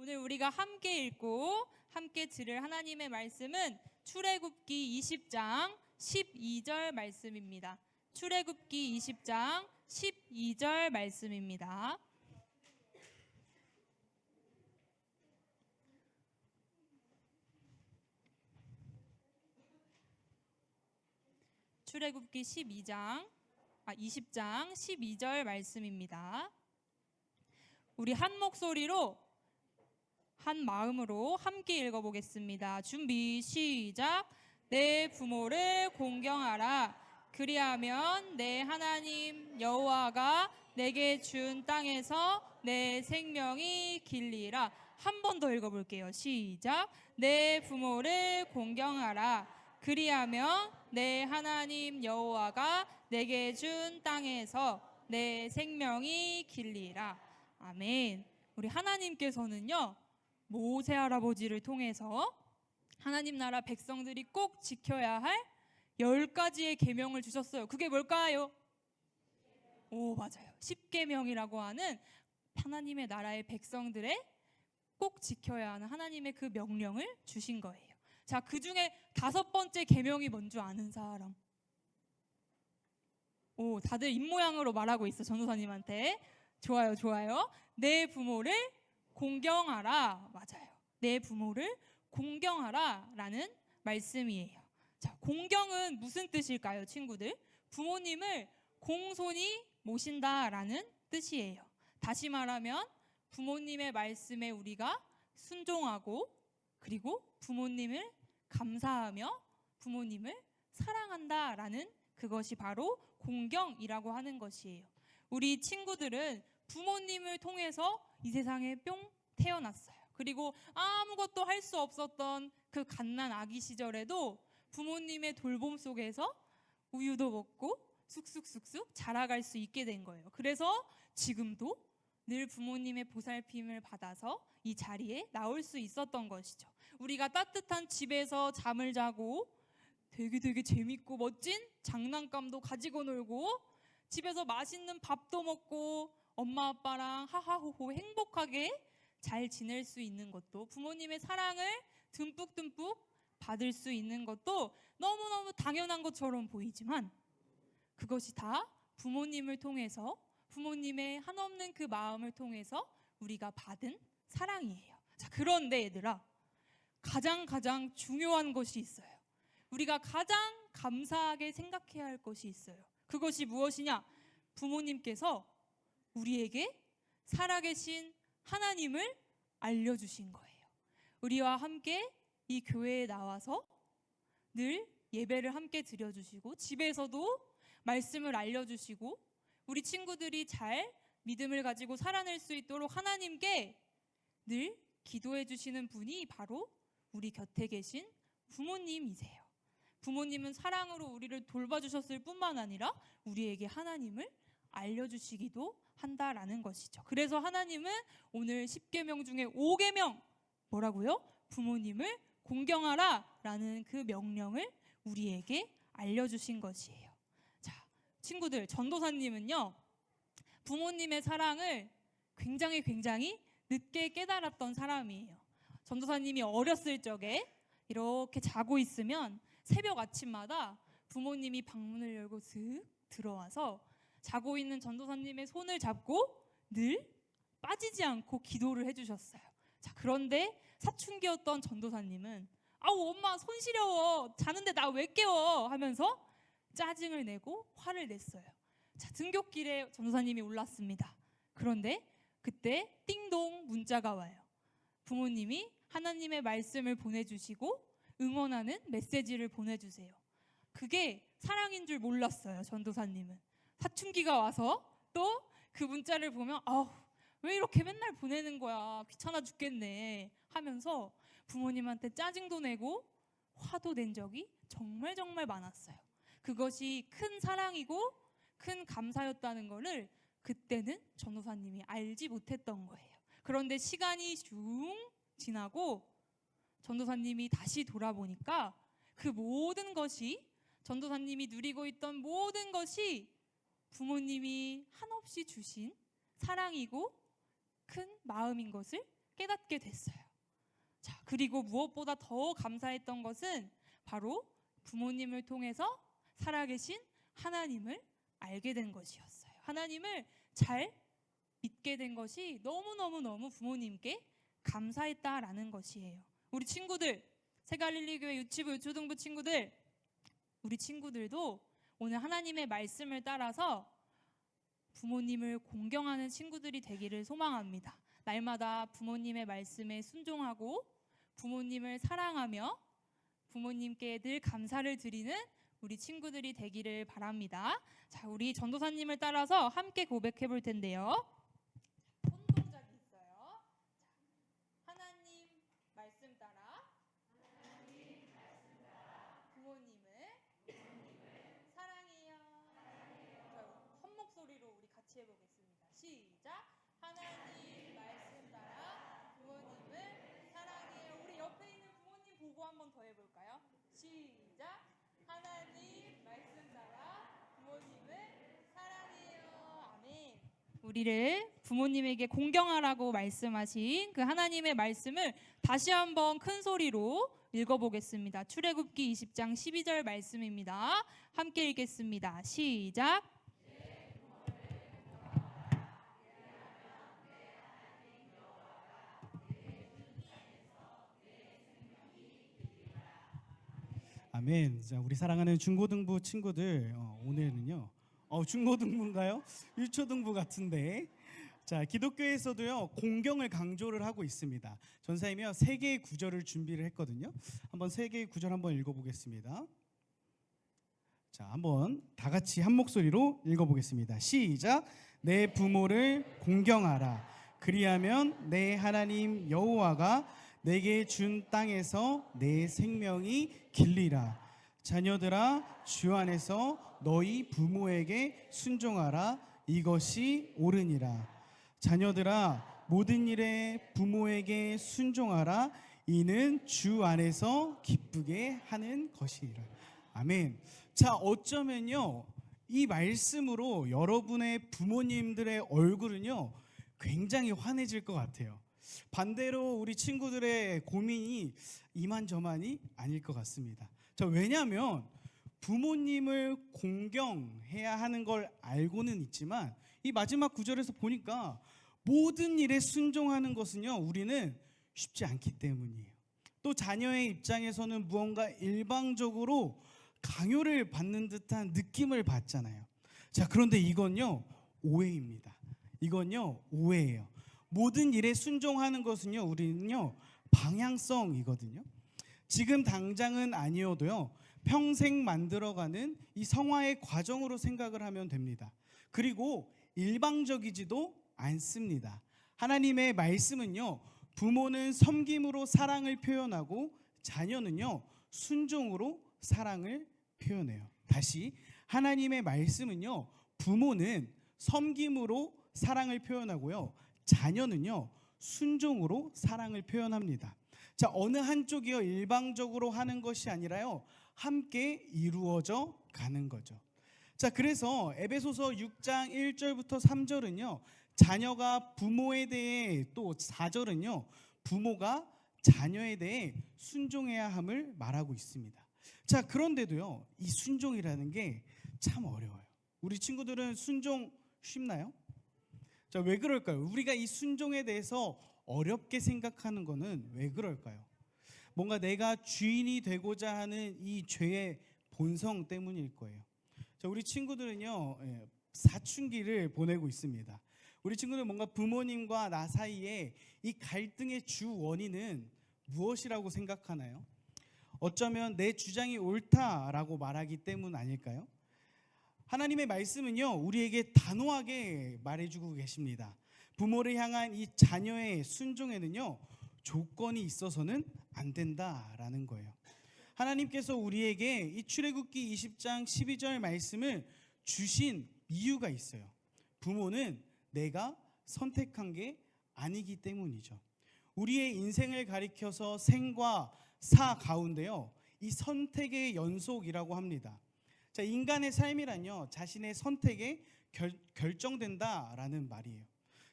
오늘 우리가 함께 읽고 함께 들을 하나님의 말씀은 출애굽기 20장 12절 말씀입니다. 출애굽기 20장 12절 말씀입니다. 출애굽기 20장 12절 말씀입니다. 우리 한 목소리로 한 마음으로 함께 읽어보겠습니다. 준비 시작. 내 부모를 공경하라. 그리하면 내 하나님 여호와가 내게 준 땅에서 내 생명이 길리라. 한 번 더 읽어볼게요. 시작. 내 부모를 공경하라. 그리하면 내 하나님 여호와가 내게 준 땅에서 내 생명이 길리라. 아멘. 우리 하나님께서는요, 모세 할아버지를 통해서 하나님 나라 백성들이 꼭 지켜야 할 10가지의 계명을 주셨어요. 그게 뭘까요? 오, 맞아요. 10계명이라고 하는 하나님의 나라의 백성들의 꼭 지켜야 하는 하나님의 그 명령을 주신 거예요. 자, 그 중에 5번째 계명이 뭔 줄 아는 사람? 오, 다들 입모양으로 말하고 있어, 전도사님한테. 좋아요, 좋아요. 내 부모를 공경하라. 맞아요. 내 부모를 공경하라 라는 말씀이에요. 자, 공경은 무슨 뜻일까요, 친구들? 부모님을 공손히 모신다 라는 뜻이에요. 다시 말하면 부모님의 말씀에 우리가 순종하고, 그리고 부모님을 감사하며 부모님을 사랑한다 라는 그것이 바로 공경이라고 하는 것이에요. 우리 친구들은 부모님을 통해서 이 세상에 뿅 태어났어요. 그리고 아무것도 할 수 없었던 그 갓난 아기 시절에도 부모님의 돌봄 속에서 우유도 먹고 쑥쑥쑥쑥 자라갈 수 있게 된 거예요. 그래서 지금도 늘 부모님의 보살핌을 받아서 이 자리에 나올 수 있었던 것이죠. 우리가 따뜻한 집에서 잠을 자고 되게 재밌고 멋진 장난감도 가지고 놀고 집에서 맛있는 밥도 먹고 엄마 아빠랑 하하호호 행복하게 잘 지낼 수 있는 것도, 부모님의 사랑을 듬뿍듬뿍 받을 수 있는 것도 너무너무 당연한 것처럼 보이지만 그것이 다 부모님을 통해서, 부모님의 한없는 그 마음을 통해서 우리가 받은 사랑이에요. 자, 그런데 얘들아, 가장 중요한 것이 있어요. 우리가 가장 감사하게 생각해야 할 것이 있어요. 그것이 무엇이냐? 부모님께서 우리에게 살아계신 하나님을 알려주신 거예요. 우리와 함께 이 교회에 나와서 늘 예배를 함께 드려주시고, 집에서도 말씀을 알려주시고, 우리 친구들이 잘 믿음을 가지고 살아낼 수 있도록 하나님께 늘 기도해 주시는 분이 바로 우리 곁에 계신 부모님이세요. 부모님은 사랑으로 우리를 돌봐주셨을 뿐만 아니라 우리에게 하나님을 알려주시기도 한다라는 것이죠. 그래서 하나님은 오늘 10계명 중에 5계명, 뭐라고요? 부모님을 공경하라 라는 그 명령을 우리에게 알려주신 것이에요. 자, 친구들, 전도사님은요, 부모님의 사랑을 굉장히 늦게 깨달았던 사람이에요. 전도사님이 어렸을 적에 이렇게 자고 있으면 새벽 아침마다 부모님이 방문을 열고 슥 들어와서 자고 있는 전도사님의 손을 잡고 늘 빠지지 않고 기도를 해주셨어요. 자, 그런데 사춘기였던 전도사님은 아우 엄마 손 시려워, 자는데 나 왜 깨워 하면서 짜증을 내고 화를 냈어요. 자, 등굣길에 전도사님이 올랐습니다. 그런데 그때 띵동 문자가 와요. 부모님이 하나님의 말씀을 보내주시고 응원하는 메시지를 보내주세요. 그게 사랑인 줄 몰랐어요, 전도사님은. 사춘기가 와서 또 그 문자를 보면 왜 이렇게 맨날 보내는 거야, 귀찮아 죽겠네 하면서 부모님한테 짜증도 내고 화도 낸 적이 정말 많았어요. 그것이 큰 사랑이고 큰 감사였다는 거를 그때는 전도사님이 알지 못했던 거예요. 그런데 시간이 쭉 지나고 전도사님이 다시 돌아보니까 그 모든 것이, 전도사님이 누리고 있던 모든 것이 부모님이 한없이 주신 사랑이고 큰 마음인 것을 깨닫게 됐어요. 자, 그리고 무엇보다 더 감사했던 것은 바로 부모님을 통해서 살아계신 하나님을 알게 된 것이었어요. 하나님을 잘 믿게 된 것이 너무너무 부모님께 감사했다라는 것이에요. 우리 친구들, 새갈릴리교회 유치부 유초등부 친구들, 우리 친구들도 오늘 하나님의 말씀을 따라서 부모님을 공경하는 친구들이 되기를 소망합니다. 날마다 부모님의 말씀에 순종하고 부모님을 사랑하며 부모님께 늘 감사를 드리는 우리 친구들이 되기를 바랍니다. 자, 우리 전도사님을 따라서 함께 고백해 볼 텐데요. 손 동작이 있어요. 자, 하나님 말씀 따라 부모님을 사랑해요. 자, 한 목소리로 우리 같이 해보겠습니다. 시작. 하나님 말씀 따라 부모님을 사랑해요. 우리 옆에 있는 부모님 보고 한 번 더 해볼까요? 시작. 하나님 말씀 따라 부모님을 사랑해요. 아멘. 우리를 부모님에게 공경하라고 말씀하신 그 하나님의 말씀을 다시 한번 큰 소리로 읽어보겠습니다. 출애굽기 20장 12절 말씀입니다. 함께 읽겠습니다. 시작. 아멘. 자, 우리 사랑하는 중고등부 친구들, 오늘은요. 중고등부인가요? 유초등부 같은데. 자, 기독교에서도요 공경을 강조를 하고 있습니다. 전사이며 세 개의 구절을 준비를 했거든요. 한번 세 개의 구절 한번 읽어보겠습니다. 자, 한번 다 같이 한 목소리로 읽어보겠습니다. 시작. 내 부모를 공경하라. 그리하면 내 하나님 여호와가 내게 준 땅에서 내 생명이 길리라. 자녀들아, 주 안에서 너희 부모에게 순종하라. 이것이 옳으니라. 자녀들아, 모든 일에 부모에게 순종하라. 이는 주 안에서 기쁘게 하는 것이라. 아멘. 자, 어쩌면요 이 말씀으로 여러분의 부모님들의 얼굴은요 굉장히 환해질 것 같아요. 반대로 우리 친구들의 고민이 이만저만이 아닐 것 같습니다. 자, 왜냐하면 부모님을 공경해야 하는 걸 알고는 있지만 이 마지막 구절에서 보니까 모든 일에 순종하는 것은요 우리는 쉽지 않기 때문이에요. 또 자녀의 입장에서는 무언가 일방적으로 강요를 받는 듯한 느낌을 받잖아요. 자, 그런데 이건요 오해입니다. 이건요 오해예요. 모든 일에 순종하는 것은요 우리는요 방향성이거든요. 지금 당장은 아니어도요 평생 만들어가는 이 성화의 과정으로 생각을 하면 됩니다. 그리고 일방적이지도 않습니다. 하나님의 말씀은요 부모는 섬김으로 사랑을 표현하고 자녀는요 순종으로 사랑을 표현해요. 다시, 하나님의 말씀은요 부모는 섬김으로 사랑을 표현하고요 자녀는요 순종으로 사랑을 표현합니다. 자, 어느 한쪽이요 일방적으로 하는 것이 아니라요 함께 이루어져 가는 거죠. 자, 그래서 에베소서 6장 1절부터 3절은요 자녀가 부모에 대해, 또 4절은요 부모가 자녀에 대해 순종해야 함을 말하고 있습니다. 자, 그런데도요 이 순종이라는 게 참 어려워요. 우리 친구들은 순종 쉽나요? 자, 왜 그럴까요? 우리가 이 순종에 대해서 어렵게 생각하는 거는 왜 그럴까요? 뭔가 내가 주인이 되고자 하는 이 죄의 본성 때문일 거예요. 자, 우리 친구들은요 사춘기를 보내고 있습니다. 우리 친구들 뭔가 부모님과 나 사이에 이 갈등의 주 원인은 무엇이라고 생각하나요? 어쩌면 내 주장이 옳다라고 말하기 때문 아닐까요? 하나님의 말씀은요 우리에게 단호하게 말해주고 계십니다. 부모를 향한 이 자녀의 순종에는요 조건이 있어서는 안 된다라는 거예요. 하나님께서 우리에게 이 출애굽기 20장 12절 말씀을 주신 이유가 있어요. 부모는 내가 선택한 게 아니기 때문이죠. 우리의 인생을 가리켜서 생과 사 가운데요 이 선택의 연속이라고 합니다. 자, 인간의 삶이란요 자신의 선택에 결정된다라는 말이에요.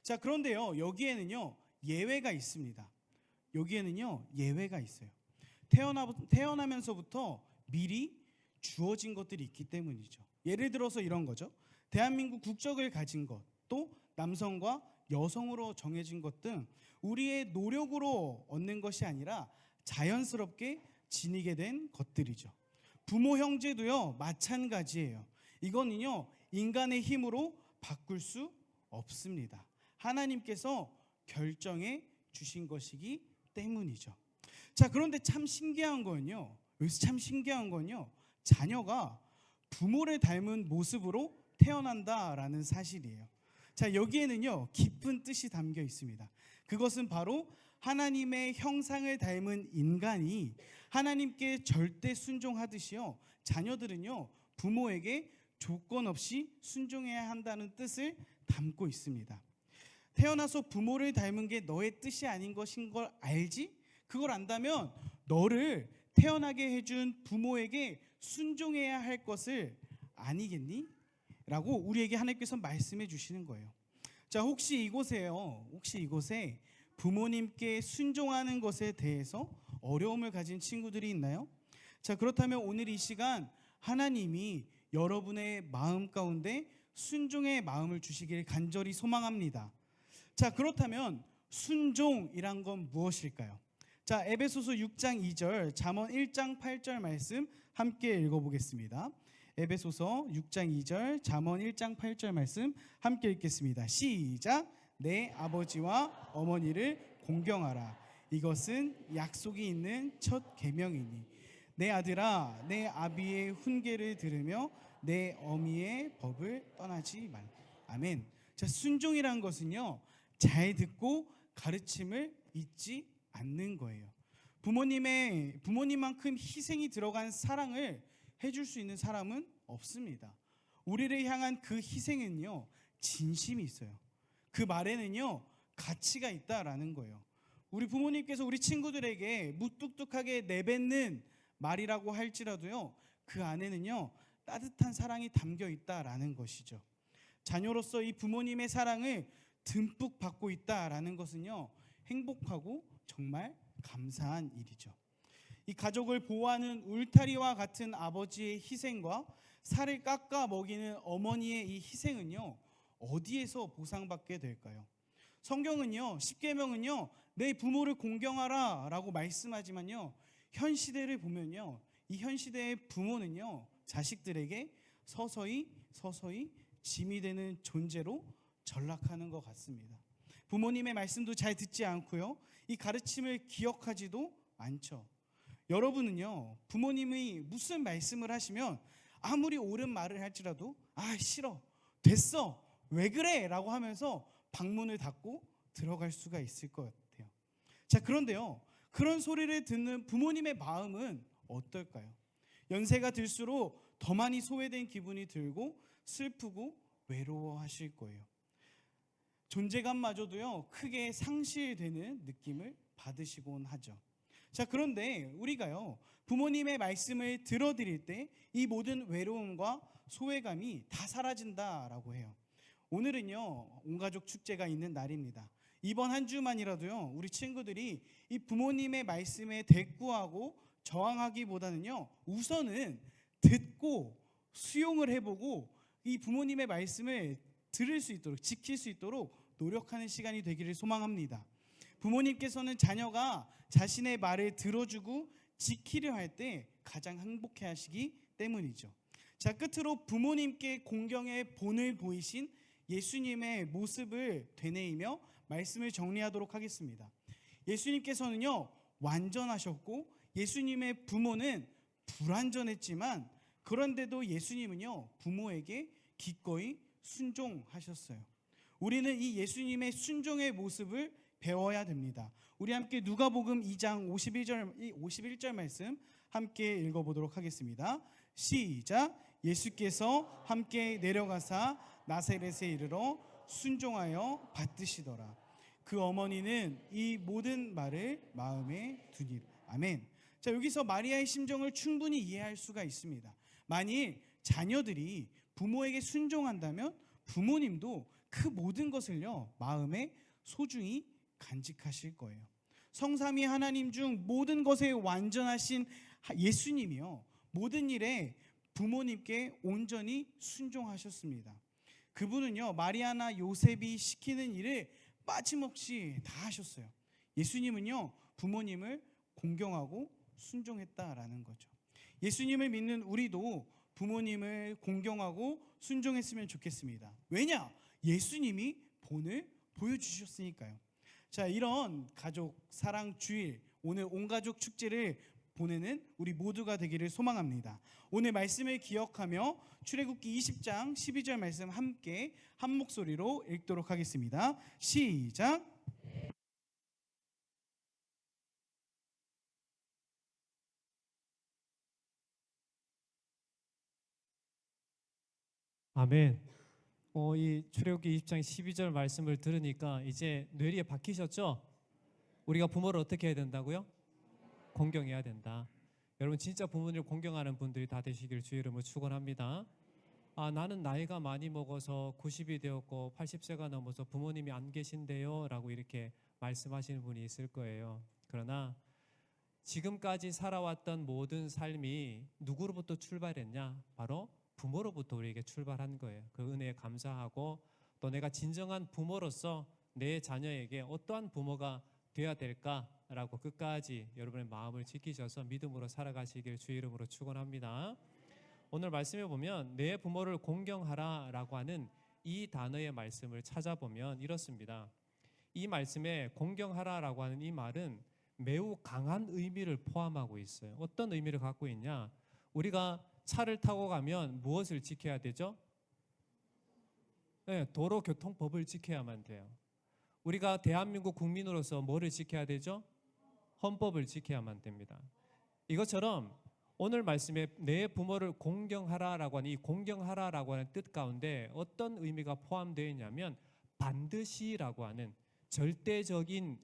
자, 그런데요 여기에는요 예외가 있습니다. 여기에는요 예외가 있어요. 태어나면서부터 미리 주어진 것들이 있기 때문이죠. 예를 들어서 이런 거죠. 대한민국 국적을 가진 것, 또 남성과 여성으로 정해진 것 등 우리의 노력으로 얻는 것이 아니라 자연스럽게 지니게 된 것들이죠. 부모 형제도요 마찬가지예요. 이거는요 인간의 힘으로 바꿀 수 없습니다. 하나님께서 결정해 주신 것이기 때문이죠. 자, 그런데 참 신기한 건요. 여기서 참 신기한 건요. 자녀가 부모를 닮은 모습으로 태어난다라는 사실이에요. 자, 여기에는요 깊은 뜻이 담겨 있습니다. 그것은 바로 하나님의 형상을 닮은 인간이 하나님께 절대 순종하듯이요 자녀들은요 부모에게 조건 없이 순종해야 한다는 뜻을 담고 있습니다. 태어나서 부모를 닮은 게 너의 뜻이 아닌 것인 걸 알지? 그걸 안다면 너를 태어나게 해준 부모에게 순종해야 할 것을 아니겠니? 라고 우리에게 하나님께서 말씀해 주시는 거예요. 자, 혹시 이곳에 부모님께 순종하는 것에 대해서 어려움을 가진 친구들이 있나요? 자, 그렇다면 오늘 이 시간 하나님이 여러분의 마음 가운데 순종의 마음을 주시길 간절히 소망합니다. 자, 그렇다면 순종이란 건 무엇일까요? 자, 에베소서 6장 2절, 잠언 1장 8절 말씀 함께 읽어보겠습니다. 에베소서 6장 2절, 잠언 1장 8절 말씀 함께 읽겠습니다. 시작. 내 아버지와 어머니를 공경하라. 이것은 약속이 있는 첫 계명이니 내 아들아 내 아비의 훈계를 들으며 내 어미의 법을 떠나지 말라. 아멘. 자, 순종이란 것은요 잘 듣고 가르침을 잊지 않는 거예요. 부모님만큼 희생이 들어간 사랑을 해줄 수 있는 사람은 없습니다. 우리를 향한 그 희생은요 진심이 있어요. 그 말에는요 가치가 있다라는 거예요. 우리 부모님께서 우리 친구들에게 무뚝뚝하게 내뱉는 말이라고 할지라도요 그 안에는요 따뜻한 사랑이 담겨 있다라는 것이죠. 자녀로서 이 부모님의 사랑을 듬뿍 받고 있다라는 것은요 행복하고 정말 감사한 일이죠. 이 가족을 보호하는 울타리와 같은 아버지의 희생과 살을 깎아 먹이는 어머니의 이 희생은요 어디에서 보상받게 될까요? 성경은요 십계명은요 내 부모를 공경하라 라고 말씀하지만요 현 시대를 보면요 이 현 시대의 부모는요 자식들에게 서서히 짐이 되는 존재로 전락하는 것 같습니다. 부모님의 말씀도 잘 듣지 않고요 이 가르침을 기억하지도 않죠. 여러분은요 부모님이 무슨 말씀을 하시면 아무리 옳은 말을 할지라도 아 싫어 됐어 왜 그래 라고 하면서 방문을 닫고 들어갈 수가 있을 것 같아요. 자, 그런데요 그런 소리를 듣는 부모님의 마음은 어떨까요? 연세가 들수록 더 많이 소외된 기분이 들고 슬프고 외로워하실 거예요. 존재감마저도요 크게 상실되는 느낌을 받으시곤 하죠. 자, 그런데 우리가요 부모님의 말씀을 들어드릴 때 이 모든 외로움과 소외감이 다 사라진다라고 해요. 오늘은요 온가족 축제가 있는 날입니다. 이번 한 주만이라도요 우리 친구들이 이 부모님의 말씀에 대꾸하고 저항하기보다는요 우선은 듣고 수용을 해보고 이 부모님의 말씀을 들을 수 있도록 지킬 수 있도록 노력하는 시간이 되기를 소망합니다. 부모님께서는 자녀가 자신의 말을 들어주고 지키려 할 때 가장 행복해 하시기 때문이죠. 자, 끝으로 부모님께 공경의 본을 보이신 예수님의 모습을 되뇌이며 말씀을 정리하도록 하겠습니다. 예수님께서는요 완전하셨고 예수님의 부모는 불완전했지만 그런데도 예수님은요 부모에게 기꺼이 순종하셨어요. 우리는 이 예수님의 순종의 모습을 배워야 됩니다. 우리 함께 누가복음 2장 51절 말씀 함께 읽어보도록 하겠습니다. 시작. 예수께서 함께 내려가사 나사렛에 이르러 순종하여 받드시더라. 그 어머니는 이 모든 말을 마음에 두니라. 아멘. 자, 여기서 마리아의 심정을 충분히 이해할 수가 있습니다. 만일 자녀들이 부모에게 순종한다면 부모님도 그 모든 것을요 마음에 소중히 간직하실 거예요. 성삼위 하나님 중 모든 것에 완전하신 예수님이요, 모든 일에 부모님께 온전히 순종하셨습니다. 그분은요, 마리아나 요셉이 시키는 일을 빠짐없이 다 하셨어요. 예수님은요, 부모님을 공경하고 순종했다라는 거죠. 예수님을 믿는 우리도 부모님을 공경하고 순종했으면 좋겠습니다. 왜냐? 예수님이 본을 보여주셨으니까요. 자, 이런 가족 사랑 주일, 오늘 온가족 축제를 보내는 우리 모두가 되기를 소망합니다. 오늘 말씀을 기억하며 출애굽기 20장 12절 말씀 함께 한 목소리로 읽도록 하겠습니다. 시작. 아멘. 이 출애굽기 20장 12절 말씀을 들으니까 이제 뇌리에 박히셨죠? 우리가 부모를 어떻게 해야 된다고요? 공경해야 된다. 여러분, 진짜 부모님을 공경하는 분들이 다 되시길 주의 이름으로 축원합니다. 나는 나이가 많이 먹어서 90이 되었고 80세가 넘어서 부모님이 안 계신데요 라고 이렇게 말씀하시는 분이 있을 거예요. 그러나 지금까지 살아왔던 모든 삶이 누구로부터 출발했냐? 바로 부모로부터 우리에게 출발한 거예요. 그 은혜에 감사하고, 또 내가 진정한 부모로서 내 자녀에게 어떠한 부모가 되어야 될까라고 끝까지 여러분의 마음을 지키셔서 믿음으로 살아가시길 주의 이름으로 축원합니다. 오늘 말씀에 보면 내 부모를 공경하라라고 하는 이 단어의 말씀을 찾아보면 이렇습니다. 이 말씀에 공경하라라고 하는 이 말은 매우 강한 의미를 포함하고 있어요. 어떤 의미를 갖고 있냐? 우리가 차를 타고 가면 무엇을 지켜야 되죠? 네, 도로교통법을 지켜야만 돼요. 우리가 대한민국 국민으로서 뭐를 지켜야 되죠? 헌법을 지켜야만 됩니다. 이것처럼 오늘 말씀에 내 부모를 공경하라라고 하는 이 공경하라라고 하는 뜻 가운데 어떤 의미가 포함되어 있냐면 반드시라고 하는 절대적인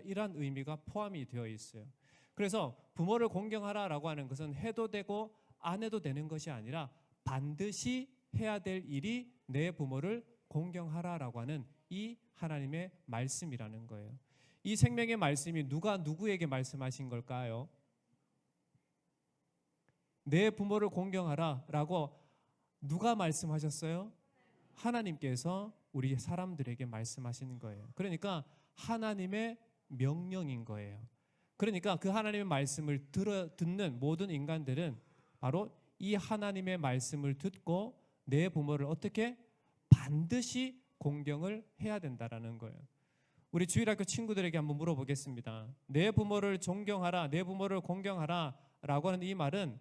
이러한 의미가 포함이 되어 있어요. 그래서 부모를 공경하라라고 하는 것은 해도 되고 안 해도 되는 것이 아니라 반드시 해야 될 일이 내 부모를 공경하라라고 하는 이 하나님의 말씀이라는 거예요. 이 생명의 말씀이 누가 누구에게 말씀하신 걸까요? 내 부모를 공경하라라고 누가 말씀하셨어요? 하나님께서 우리 사람들에게 말씀하시는 거예요. 그러니까 하나님의 명령인 거예요. 그러니까 그 하나님의 말씀을 듣는 모든 인간들은 바로 이 하나님의 말씀을 듣고 내 부모를 어떻게 반드시 공경을 해야 된다라는 거예요. 우리 주일학교 친구들에게 한번 물어보겠습니다. 내 부모를 존경하라, 내 부모를 공경하라 라고 하는 이 말은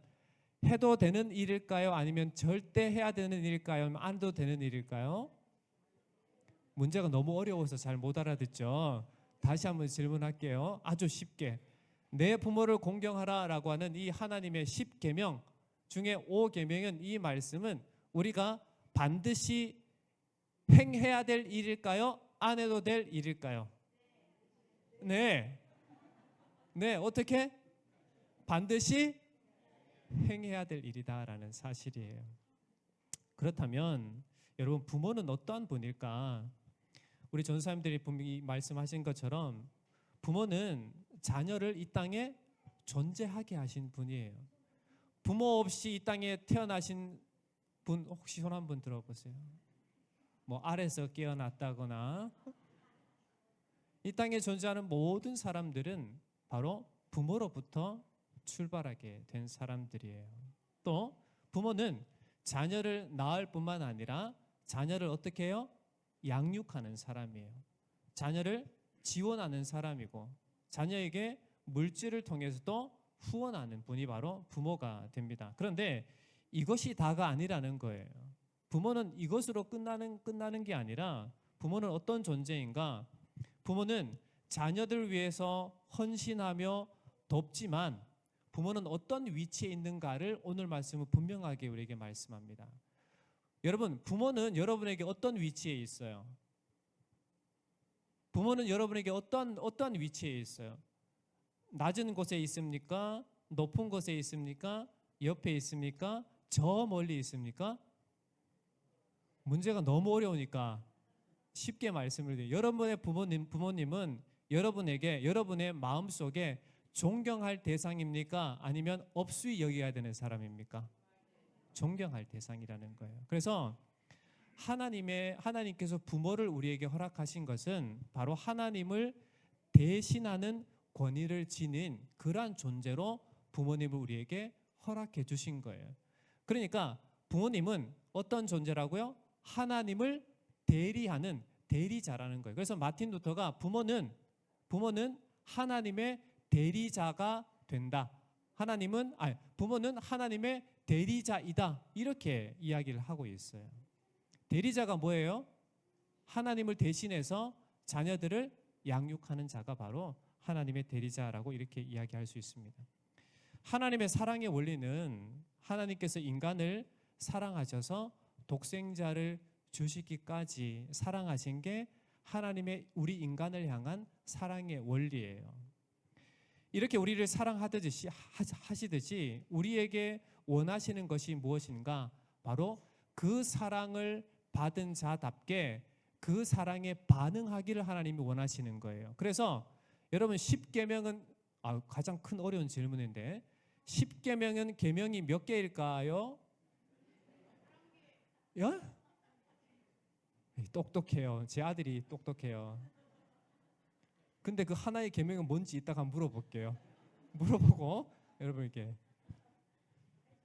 해도 되는 일일까요? 아니면 절대 해야 되는 일일까요? 아니면 안 해도 되는 일일까요? 문제가 너무 어려워서 잘 못 알아듣죠. 다시 한번 질문할게요. 아주 쉽게. 내 부모를 공경하라 라고 하는 이 하나님의 10계명 중에 5계명은, 이 말씀은 우리가 반드시 행해야 될 일일까요? 안 해도 될 일일까요? 네. 네, 어떻게? 반드시 행해야 될 일이다라는 사실이에요. 그렇다면 여러분, 부모는 어떠한 분일까? 우리 전사님들이 분명히 말씀하신 것처럼 부모는 자녀를 이 땅에 존재하게 하신 분이에요. 부모 없이 이 땅에 태어나신 분 혹시 손 한번 들어보세요. 뭐 아래서 깨어났다거나. 이 땅에 존재하는 모든 사람들은 바로 부모로부터 출발하게 된 사람들이에요. 또 부모는 자녀를 낳을 뿐만 아니라 자녀를 어떻게 해요? 양육하는 사람이에요. 자녀를 지원하는 사람이고 자녀에게 물질을 통해서도 후원하는 분이 바로 부모가 됩니다. 그런데 이것이 다가 아니라는 거예요. 부모는 이것으로 끝나는 게 아니라 부모는 어떤 존재인가? 부모는 자녀들 위해서 헌신하며 돕지만 부모는 어떤 위치에 있는가를 오늘 말씀은 분명하게 우리에게 말씀합니다. 여러분, 부모는 여러분에게 어떤 위치에 있어요? 부모는 여러분에게 어떤 위치에 있어요? 낮은 곳에 있습니까? 높은 곳에 있습니까? 옆에 있습니까? 저 멀리 있습니까? 문제가 너무 어려우니까 쉽게 말씀을 드려요. 여러분의 부모님은 여러분에게 여러분의 마음속에 존경할 대상입니까? 아니면 업수히 여겨야 되는 사람입니까? 존경할 대상이라는 거예요. 그래서 하나님께서 부모를 우리에게 허락하신 것은 바로 하나님을 대신하는 권위를 지닌 그러한 존재로 부모님을 우리에게 허락해 주신 거예요. 그러니까 부모님은 어떤 존재라고요? 하나님을 대리하는 대리자라는 거예요. 그래서 마틴 루터가 부모는 하나님의 대리자가 된다. 부모는 하나님의 대리자이다. 이렇게 이야기를 하고 있어요. 대리자가 뭐예요? 하나님을 대신해서 자녀들을 양육하는 자가 바로 하나님의 대리자라고 이렇게 이야기할 수 있습니다. 하나님의 사랑의 원리는 하나님께서 인간을 사랑하셔서 독생자를 주시기까지 사랑하신 게 하나님의 우리 인간을 향한 사랑의 원리예요. 이렇게 우리를 사랑하시듯이 우리에게 원하시는 것이 무엇인가? 바로 그 사랑을 받은 자답게 그 사랑에 반응하기를 하나님이 원하시는 거예요. 그래서 여러분 10계명은 가장 큰 어려운 질문인데 10계명은 계명이 몇 개일까요? 예? 똑똑해요. 제 아들이 똑똑해요. 근데 그 하나의 계명은 뭔지 이따가 한번 물어볼게요. 물어보고 여러분에게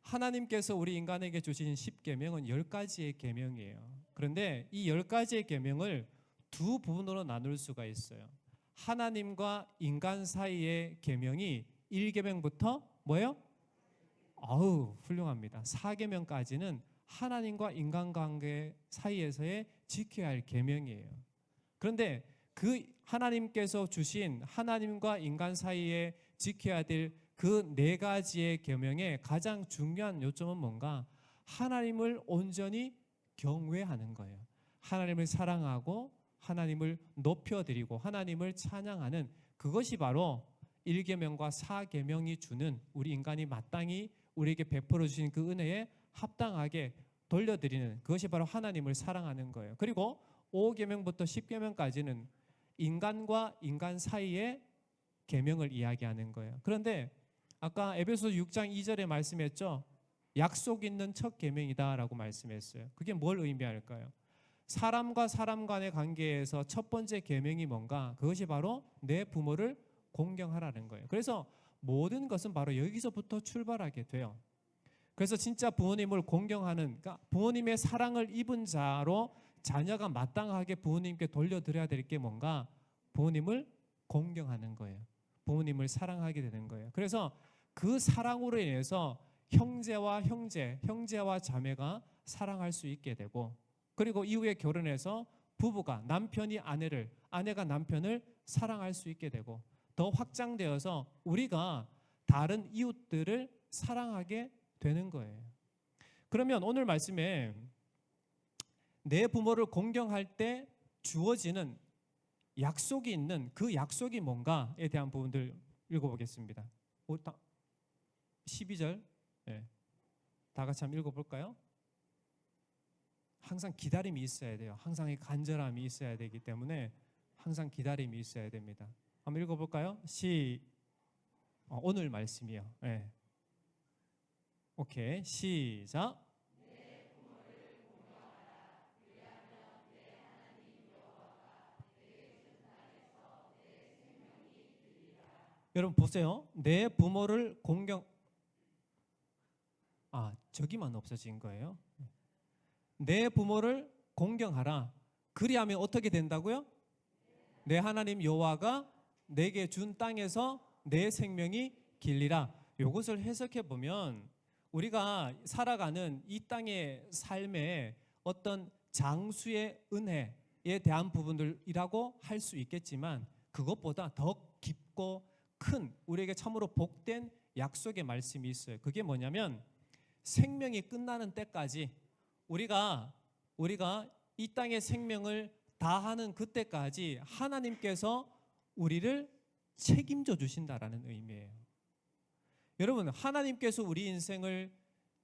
하나님께서 우리 인간에게 주신 10계명은 10가지의 계명이에요. 그런데 이 10가지의 계명을 두 부분으로 나눌 수가 있어요. 하나님과 인간 사이의 계명이 1계명부터 뭐예요? 훌륭합니다. 4계명까지는 하나님과 인간관계 사이에서의 지켜야 할 계명이에요. 그런데 그 하나님께서 주신 하나님과 인간 사이에 지켜야 될 그 4가지의 계명의 가장 중요한 요점은 뭔가? 하나님을 온전히 경외하는 거예요. 하나님을 사랑하고 하나님을 높여드리고 하나님을 찬양하는 그것이 바로 1계명과 4계명이 주는 우리 인간이 마땅히 우리에게 베풀어 주신 그 은혜에 합당하게 돌려드리는 그것이 바로 하나님을 사랑하는 거예요. 그리고 5계명부터 10계명까지는 인간과 인간 사이의 계명을 이야기하는 거예요. 그런데 아까 에베소서 6장 2절에 말씀했죠. 약속 있는 첫 계명이다라고 말씀했어요. 그게 뭘 의미할까요? 사람과 사람 간의 관계에서 첫 번째 계명이 뭔가? 그것이 바로 내 부모를 공경하라는 거예요. 그래서 모든 것은 바로 여기서부터 출발하게 돼요. 그래서 진짜 부모님을 공경하는, 그러니까 부모님의 사랑을 입은 자로 자녀가 마땅하게 부모님께 돌려드려야 될 게 뭔가? 부모님을 공경하는 거예요. 부모님을 사랑하게 되는 거예요. 그래서 그 사랑으로 인해서 형제와 자매가 사랑할 수 있게 되고, 그리고 이후에 결혼해서 부부가 남편이 아내가 남편을 사랑할 수 있게 되고, 더 확장되어서 우리가 다른 이웃들을 사랑하게 되는 거예요. 그러면 오늘 말씀에 내 부모를 공경할 때 주어지는 약속이 있는 그 약속이 뭔가에 대한 부분들 읽어보겠습니다. 12절 다 같이 한번 읽어볼까요? 항상 기다림이 있어야 돼요. 항상의 간절함이 있어야 되기 때문에 항상 기다림이 있어야 됩니다. 한번 읽어볼까요? 오늘 말씀이요. 오케이, 시작. 여러분 보세요. 내 부모를 저기만 없어진 거예요. 내 부모를 공경하라. 그리하면 어떻게 된다고요? 내 하나님 여호와가 내게 준 땅에서 내 생명이 길리라. 이것을 해석해 보면 우리가 살아가는 이 땅의 삶의 어떤 장수의 은혜에 대한 부분들이라고 할 수 있겠지만 그것보다 더 깊고 큰 우리에게 참으로 복된 약속의 말씀이 있어요. 그게 뭐냐면 생명이 끝나는 때까지 우리가 이 땅의 생명을 다하는 그때까지 하나님께서 우리를 책임져 주신다라는 의미예요. 여러분, 하나님께서 우리 인생을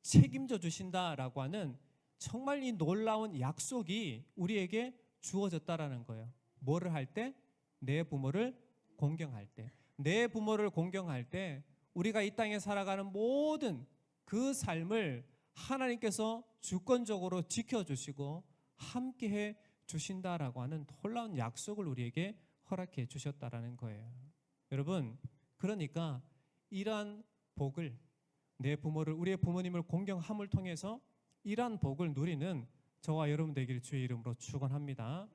책임져 주신다라고 하는 정말 이 놀라운 약속이 우리에게 주어졌다라는 거예요. 뭐를 할 때? 내 부모를 공경할 때, 내 부모를 공경할 때 우리가 이 땅에 살아가는 모든 그 삶을 하나님께서 주권적으로 지켜주시고 함께해 주신다라고 하는 놀라운 약속을 우리에게 허락해 주셨다라는 거예요. 여러분, 그러니까 이러한 복을, 내 부모를, 우리의 부모님을 공경함을 통해서 이러한 복을 누리는 저와 여러분 되기를 주의 이름으로 축원합니다.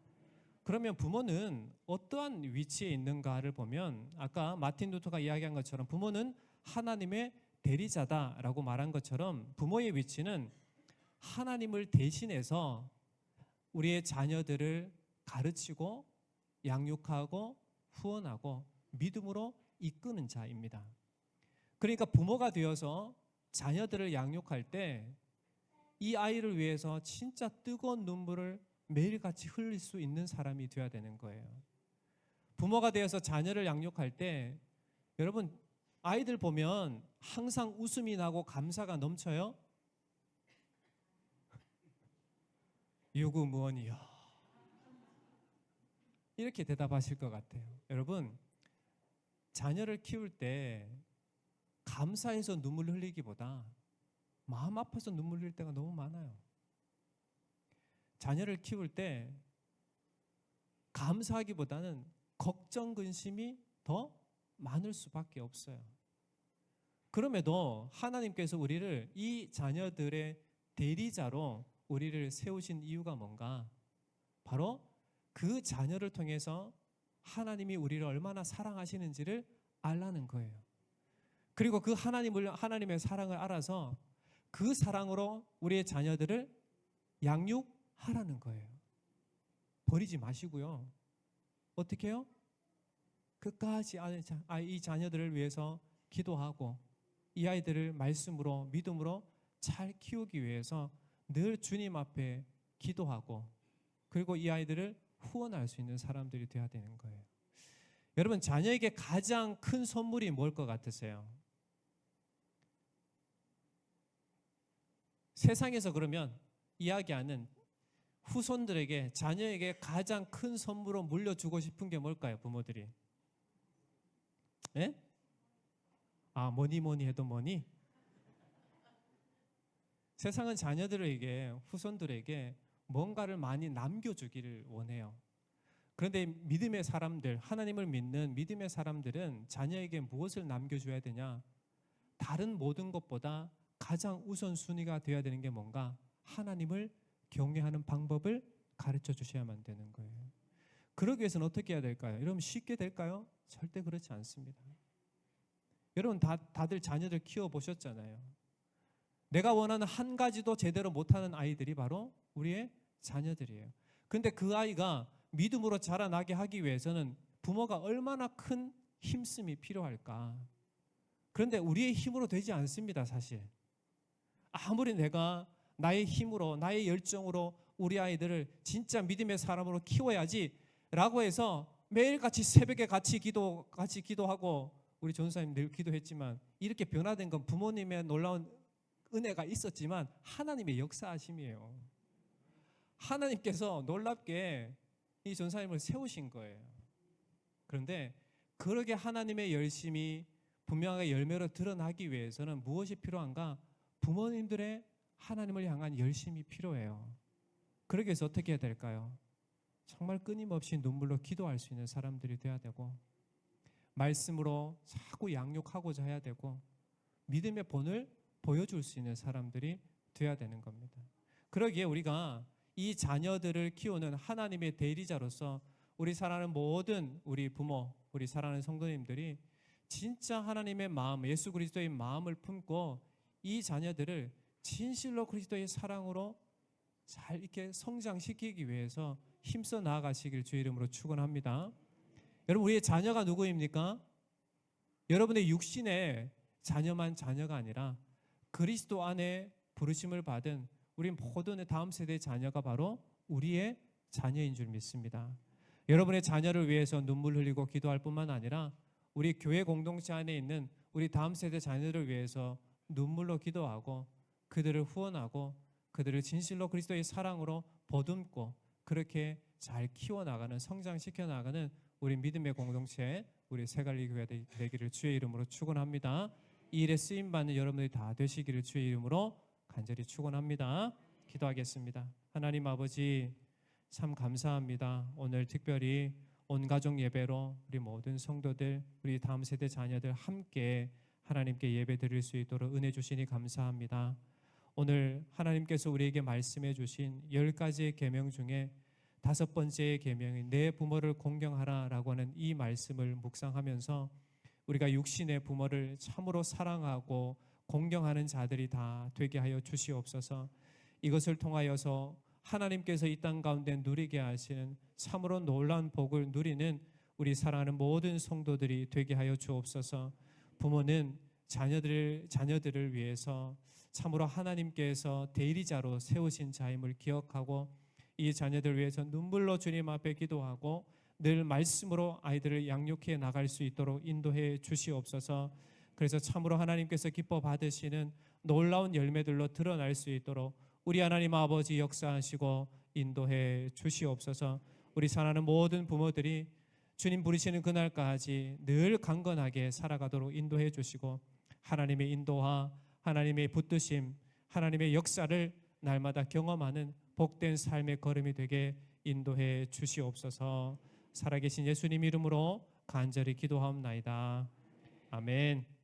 그러면 부모는 어떠한 위치에 있는가를 보면 아까 마틴 루터가 이야기한 것처럼 부모는 하나님의 대리자다라고 말한 것처럼 부모의 위치는 하나님을 대신해서 우리의 자녀들을 가르치고 양육하고 후원하고 믿음으로 이끄는 자입니다. 그러니까 부모가 되어서 자녀들을 양육할 때 이 아이를 위해서 진짜 뜨거운 눈물을 매일같이 흘릴 수 있는 사람이 되어야 되는 거예요. 부모가 되어서 자녀를 양육할 때 여러분, 아이들 보면 항상 웃음이 나고 감사가 넘쳐요. 유구무원이요. 이렇게 대답하실 것 같아요. 여러분, 자녀를 키울 때 감사해서 눈물 흘리기보다 마음 아파서 눈물 흘릴 때가 너무 많아요. 자녀를 키울 때 감사하기보다는 걱정, 근심이 더 많을 수밖에 없어요. 그럼에도 하나님께서 우리를 이 자녀들의 대리자로 우리를 세우신 이유가 뭔가? 바로 그 자녀를 통해서 하나님이 우리를 얼마나 사랑하시는지를 알라는 거예요. 그리고 그 하나님의 사랑을 알아서 그 사랑으로 우리의 자녀들을 양육하라는 거예요. 버리지 마시고요. 어떻게 해요? 끝까지 이 자녀들을 위해서 기도하고 이 아이들을 말씀으로 믿음으로 잘 키우기 위해서 늘 주님 앞에 기도하고 그리고 이 아이들을 후원할 수 있는 사람들이 되어야 되는 거예요. 여러분, 자녀에게 가장 큰 선물이 뭘 것 같으세요? 세상에서 그러면 이야기하는 후손들에게 자녀에게 가장 큰 선물로 물려주고 싶은 게 뭘까요? 부모들이. 예? 뭐니 해도 뭐니? 세상은 자녀들에게, 후손들에게 뭔가를 많이 남겨주기를 원해요. 그런데 믿음의 사람들, 하나님을 믿는 믿음의 사람들은 자녀에게 무엇을 남겨줘야 되냐? 다른 모든 것보다 가장 우선순위가 되어야 되는 게 뭔가? 하나님을 경외하는 방법을 가르쳐 주셔야만 되는 거예요. 그러기 위해서는 어떻게 해야 될까요? 여러분, 쉽게 될까요? 절대 그렇지 않습니다. 여러분 다들 자녀들 키워보셨잖아요. 내가 원하는 한 가지도 제대로 못하는 아이들이 바로 우리의 자녀들이에요. 그런데 그 아이가 믿음으로 자라나게 하기 위해서는 부모가 얼마나 큰 힘씀이 필요할까? 그런데 우리의 힘으로 되지 않습니다, 사실. 아무리 내가 나의 힘으로, 나의 열정으로 우리 아이들을 진짜 믿음의 사람으로 키워야지 라고 해서 매일같이 새벽에 같이 기도하고 우리 전사님 늘 기도했지만 이렇게 변화된 건 부모님의 놀라운 은혜가 있었지만 하나님의 역사하심이에요. 하나님께서 놀랍게 이 전사님을 세우신 거예요. 그런데 그렇게 하나님의 열심이 분명하게 열매로 드러나기 위해서는 무엇이 필요한가? 부모님들의 하나님을 향한 열심이 필요해요. 그러기 위해서 어떻게 해야 될까요? 정말 끊임없이 눈물로 기도할 수 있는 사람들이 돼야 되고 말씀으로 자꾸 양육하고자 해야 되고 믿음의 본을 보여줄 수 있는 사람들이 돼야 되는 겁니다. 그러기에 우리가 이 자녀들을 키우는 하나님의 대리자로서 우리 사랑하는 모든 우리 부모, 우리 사랑하는 성도님들이 진짜 하나님의 마음, 예수 그리스도의 마음을 품고 이 자녀들을 진실로 그리스도의 사랑으로 잘 이렇게 성장시키기 위해서 힘써 나아가시길 주의 이름으로 축원합니다. 여러분, 우리의 자녀가 누구입니까? 여러분의 육신의 자녀만 자녀가 아니라 그리스도 안에 부르심을 받은 우리 모든 다음 세대의 자녀가 바로 우리의 자녀인 줄 믿습니다. 여러분의 자녀를 위해서 눈물 흘리고 기도할 뿐만 아니라 우리 교회 공동체 안에 있는 우리 다음 세대 자녀들을 위해서 눈물로 기도하고 그들을 후원하고 그들을 진실로 그리스도의 사랑으로 보듬고 그렇게 잘 키워나가는, 성장시켜 나가는 우리 믿음의 공동체에 우리 새갈리 교회가 되기를 주의 이름으로 축원합니다. 이 일에 쓰임 받는 여러분들이 다 되시기를 주의 이름으로 간절히 축원합니다. 기도하겠습니다. 하나님 아버지, 참 감사합니다. 오늘 특별히 온 가족 예배로 우리 모든 성도들, 우리 다음 세대 자녀들 함께 하나님께 예배 드릴 수 있도록 은혜 주시니 감사합니다. 오늘 하나님께서 우리에게 말씀해 주신 10가지의 계명 중에 5번째의 계명인 내 부모를 공경하라라고 하는 이 말씀을 묵상하면서 우리가 육신의 부모를 참으로 사랑하고 공경하는 자들이 다 되게 하여 주시옵소서. 이것을 통하여서 하나님께서 이 땅 가운데 누리게 하시는 참으로 놀라운 복을 누리는 우리 사랑하는 모든 성도들이 되게 하여 주옵소서. 부모는 자녀들을 위해서 참으로 하나님께서 대리자로 세우신 자임을 기억하고 이 자녀들 위해서 눈물로 주님 앞에 기도하고 늘 말씀으로 아이들을 양육해 나갈 수 있도록 인도해 주시옵소서. 그래서 참으로 하나님께서 기뻐 받으시는 놀라운 열매들로 드러날 수 있도록 우리 하나님 아버지 역사하시고 인도해 주시옵소서. 우리 사랑하는 모든 부모들이 주님 부르시는 그날까지 늘 강건하게 살아가도록 인도해 주시고 하나님의 인도와 하나님의 붙드심, 하나님의 역사를 날마다 경험하는 복된 삶의 걸음이 되게 인도해 주시옵소서. 살아계신 예수님 이름으로 간절히 기도하옵나이다. 아멘.